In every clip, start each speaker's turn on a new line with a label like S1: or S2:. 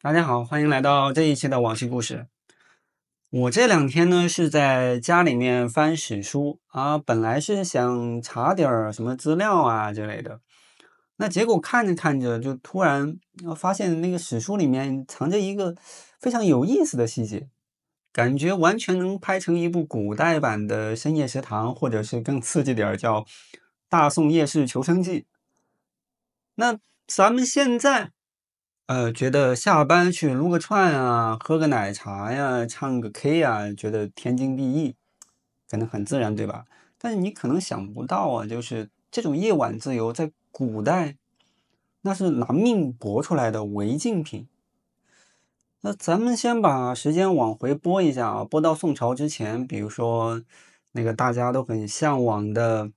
S1: 大家好，歡迎來到這一期的往期故事。我這兩天呢是在家裡面翻史書啊，本來是想查點什麼資料啊之類的，那結果看着看着就突然發現那個史書裡面藏着一個非常有意思的細節，感覺完全能拍成一部古代版的深夜食堂，或者是更刺激點叫大宋夜市求生記。那咱們現在覺得下班去擼個串啊，喝個奶茶呀，唱個 K 啊，覺得天經地義，可能很自然，對吧？但是你可能想不到啊，就是這種夜晚自由在古代那是拿命搏出來的違禁品。那咱們先把時間往回撥一下啊，撥到宋朝之前，比如說那個大家都很向往的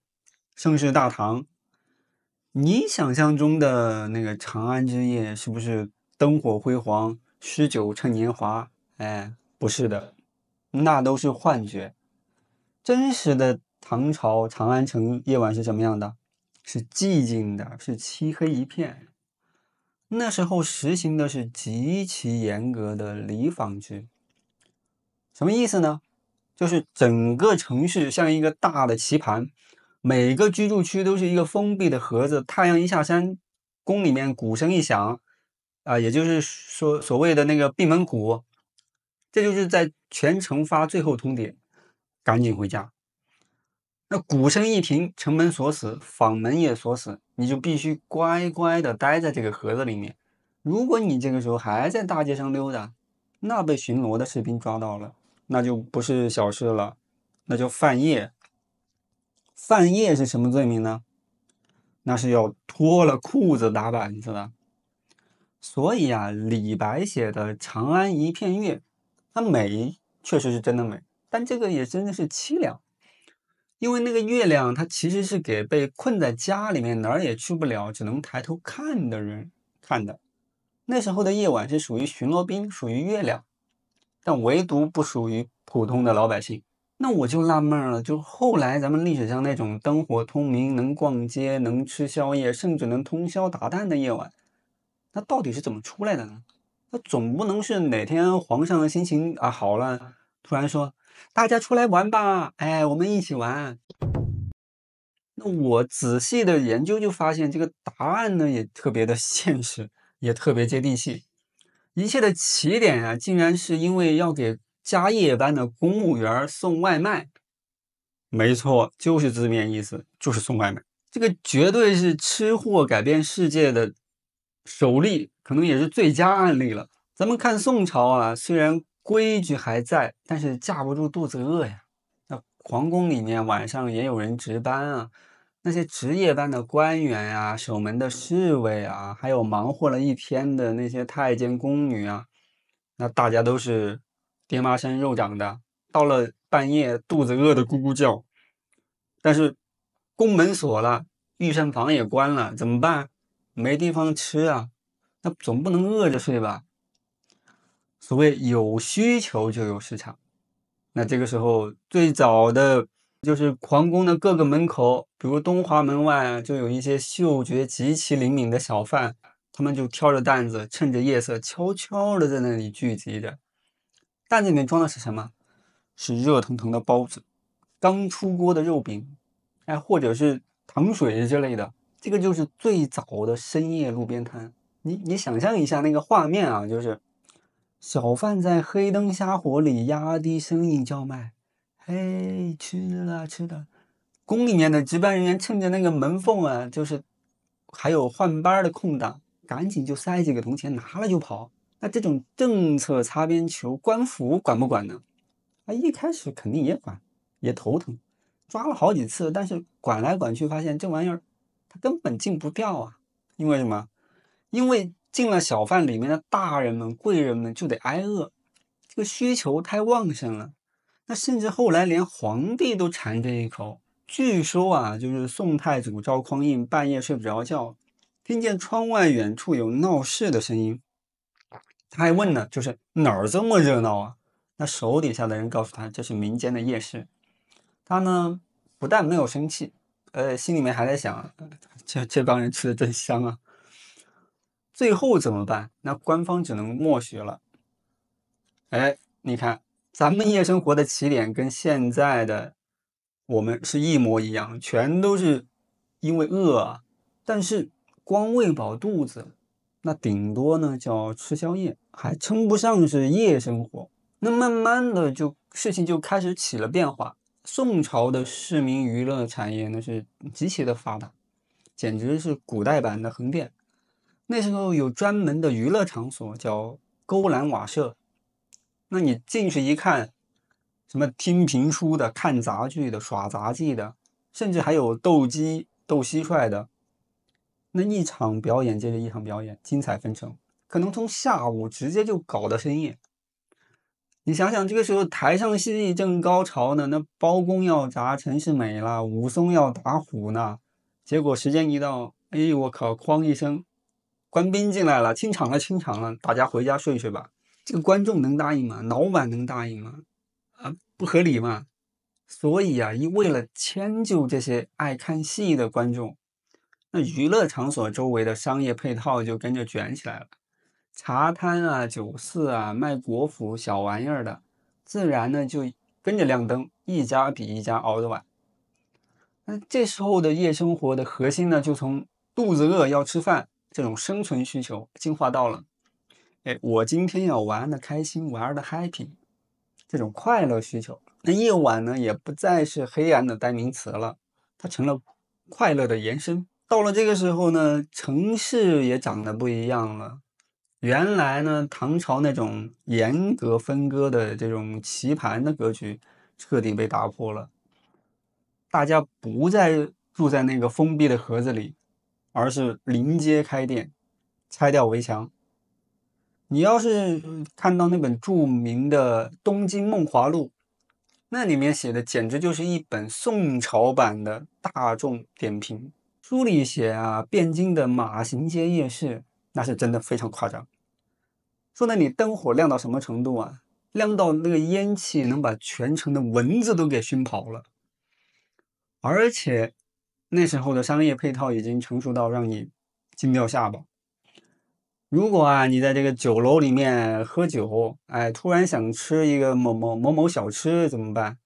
S1: 盛世大唐。你想象中的那個長安之夜是不是燈火輝煌，詩酒趁年華？哎，不是的，那都是幻覺。真實的唐朝長安城夜晚是什麼樣的？是寂靜的，是漆黑一片。那時候實行的是極其嚴格的禮坊制。什麼意思呢？就是整個城市像一個大的棋盤，每個居住區都是一個封閉的盒子，太陽一下山，宮裡面鼓聲一響也就是說所謂的那個閉門鼓，這就是在全城發最後通牒，趕緊回家。那鼓聲一停，城門鎖死，坊門也鎖死，你就必須乖乖的待在這個盒子裡面。如果你這個時候還在大街上溜達，那被巡邏的士兵抓到了，那就不是小事了，那就犯夜。犯夜是什麼罪名呢？那是要脫了褲子打板子的。所以啊，李白寫的《長安一片月》，它美確實是真的美，但這個也真的是淒涼。因為那個月亮它其實是給被困在家裡面哪兒也去不了，只能抬頭看的人看的。那時候的夜晚是屬於巡邏兵，屬于月亮，但唯獨不屬於普通的老百姓。那我就納悶了，就後來咱們歷史上那種燈火通明，能逛街，能吃宵夜，甚至能通宵達旦的夜晚，那到底是怎麼出來的呢？那總不能是哪天皇上的心情好了，突然說大家出來玩吧，哎，我們一起玩。那我仔細的研究就發現，這個答案呢也特別的現實，也特別接地氣。一切的起點啊，竟然是因為要給加夜班的公務員送外賣。沒錯，就是字面意思，就是送外賣。這個絕對是吃貨改變世界的首例，可能也是最佳案例了。咱們看宋朝啊，雖然規矩還在，但是架不住肚子餓呀。那皇宮裡面晚上也有人值班啊，那些值夜班的官員啊，守門的侍衛啊，還有忙活了一天的那些太監宮女啊，那大家都是爹媽生肉長的，到了半夜肚子餓得咕咕叫，但是宮門鎖了，御膳房也關了，怎麼辦？沒地方吃啊，那總不能餓着睡吧？所謂有需求就有市場。那這個時候最早的就是皇宮的各個門口，比如東華門外就有一些嗅覺極其靈敏的小販，他們就挑着擔子，趁着夜色悄悄的在那裡聚集着。擔子裡面裝的是什麼？是熱騰騰的包子，剛出鍋的肉餅，或者是糖水之類的。這個就是最早的深夜路邊攤。你想象一下那個畫面啊，就是小販在黑燈瞎火裡壓低聲音叫賣，嘿，吃了吃了。宮裡面的值班人員趁着那個門縫啊，就是還有換班的空檔，趕緊就塞幾個銅錢拿了就跑。那這種政策擦邊球，官府管不管呢？一開始肯定也管，也頭疼，抓了好幾次，但是管來管去，發現這玩意兒它根本禁不掉啊。因為什麼？因為進了小販裡面的大人們、貴人們就得挨餓，這個需求太旺盛了。那甚至後來連皇帝都饞這一口。據說啊，就是宋太祖趙匡胤半夜睡不着覺，聽見窗外遠處有鬧事的聲音，他還問呢，就是哪兒這麼熱鬧啊？那手底下的人告訴他，這是民間的夜市。他呢不但沒有生氣，心裡面還在想，這幫人吃的真香啊。最後怎麼辦？那官方只能默許了。哎，你看，咱們夜生活的起點跟現在的我們是一模一樣，全都是因為餓啊。但是光餵飽肚子，那頂多呢叫吃宵夜，還稱不上是夜生活。那慢慢的事情就開始起了變化。宋朝的市民娛樂產業那是極其的發達，簡直是古代版的橫店。那時候有專門的娛樂場所叫勾欄瓦舍，那你進去一看，什麼聽評書的、看雜劇的、耍雜技的，甚至還有鬥雞、鬥蟋蟀的。那一場表演接着一場表演，精彩紛呈，可能從下午直接就搞到深夜。你想想，這個時候台上戲正高潮呢，那包公要砸陈世美了，武松要打虎呢，結果時間一到，哎，我靠，哐一聲，官兵進來了，清場了，清場了，大家回家睡睡吧。這個觀眾能答應嗎？老闆能答應嗎？不合理嘛。所以啊，為了遷就這些愛看戲的觀眾，那娛樂場所周圍的商業配套就跟着捲起來了。茶攤啊、酒肆啊、賣果脯小玩意兒的，自然呢就跟着亮燈，一家比一家熬得晚。那這時候的夜生活的核心呢，就從肚子餓要吃飯這種生存需求進化到了，我今天要玩的開心，玩的 happy 這種快樂需求。那夜晚呢，也不再是黑暗的代名詞了，它成了快樂的延伸。到了這個時候呢，城市也長得不一樣了。原來呢，唐朝那種嚴格分割的這種棋盤的格局徹底被打破了，大家不再住在那個封閉的盒子裡，而是臨街開店，拆掉圍牆。你要是看到那本著名的《東京夢華錄》，那裡面寫的簡直就是一本宋朝版的大眾點評。書裡寫啊，汴京的馬行街夜市，那是真的非常誇張。說那裡燈火亮到什麼程度啊？亮到那個煙氣能把全城的蚊子都給熏跑了。而且那時候的商業配套已經成熟到讓你驚掉下巴。如果啊你在這個酒樓裡面喝酒，突然想吃一個某某小吃怎麼辦？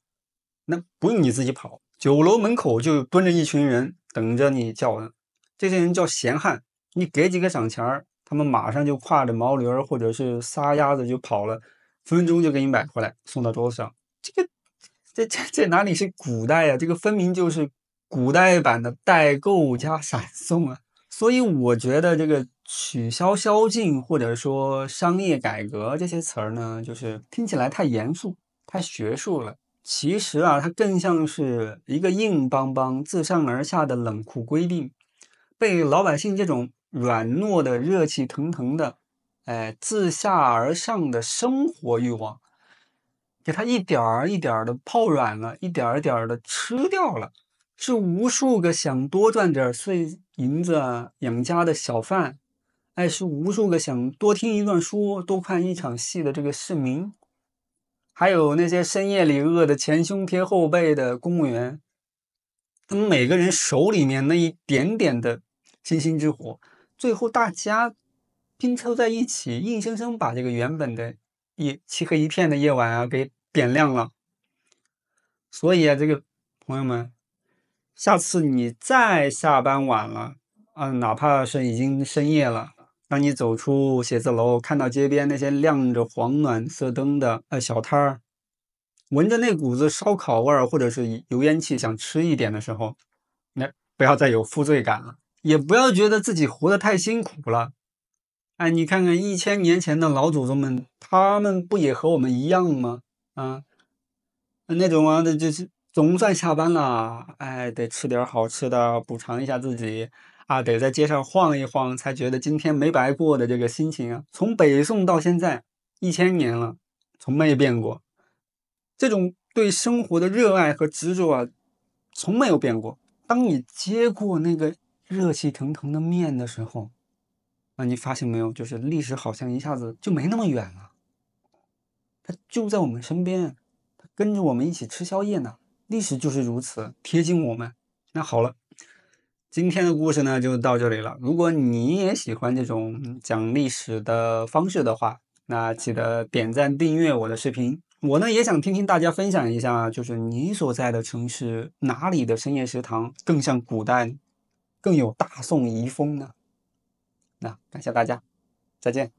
S1: 那不用你自己跑，酒樓門口就蹲着一群人等着你叫呢。這些人叫閒漢，你給幾個賞錢，他們馬上就挎着毛驢或者是撒丫子就跑了，分分鐘就給你買回來送到桌子上。這哪裡是古代啊？這個分明就是古代版的代購加閃送啊！所以我覺得這個取消宵禁或者說商業改革這些詞兒呢，就是聽起來太嚴肅、太學術了。其實啊，它更像是一個硬邦邦、自上而下的冷酷規定，被老百姓這種軟糯的、熱氣騰騰的，自下而上的生活慾望，給它一點兒一點兒的泡軟了，一點兒一點兒的吃掉了。是無數個想多賺點碎銀子養家的小販，是無數個想多聽一段書、多看一場戲的這個市民，還有那些深夜裡餓得前胸貼後背的公務員，他們每個人手裡面那一點點的星星之火，最後大家拼湊在一起，硬生生把這個原本的漆黑一片的夜晚啊給點亮了。所以啊，這個朋友們，下次你再下班晚了哪怕是已經深夜了，當你走出寫字樓，看到街邊那些亮着黃暖色燈的小攤兒，聞着那股子燒烤味兒或者是油煙氣想吃一點的時候，那不要再有負罪感了，也不要覺得自己活得太辛苦了。你看看1000年前的老祖宗們，他們不也和我們一樣嗎？那種啊，就是總算下班了，得吃點好吃的補償一下自己得在街上晃一晃，才覺得今天沒白過的這個心情啊，從北宋到現在1000年了，從沒變過。這種對生活的熱愛和執着啊，從沒有變過。當你接過那個熱氣騰騰的麵的時候，你發現沒有，就是歷史好像一下子就沒那麼遠了，它就在我們身邊，它跟着我們一起吃宵夜呢。歷史就是如此貼近我們。那好了，今天的故事呢就到這裡了。如果你也喜歡這種講歷史的方式的話，那記得點讚訂閱我的視頻。我呢也想聽聽大家分享一下，就是你所在的城市哪裡的深夜食堂更像古代，更有大宋遗風呢？那感謝大家，再見。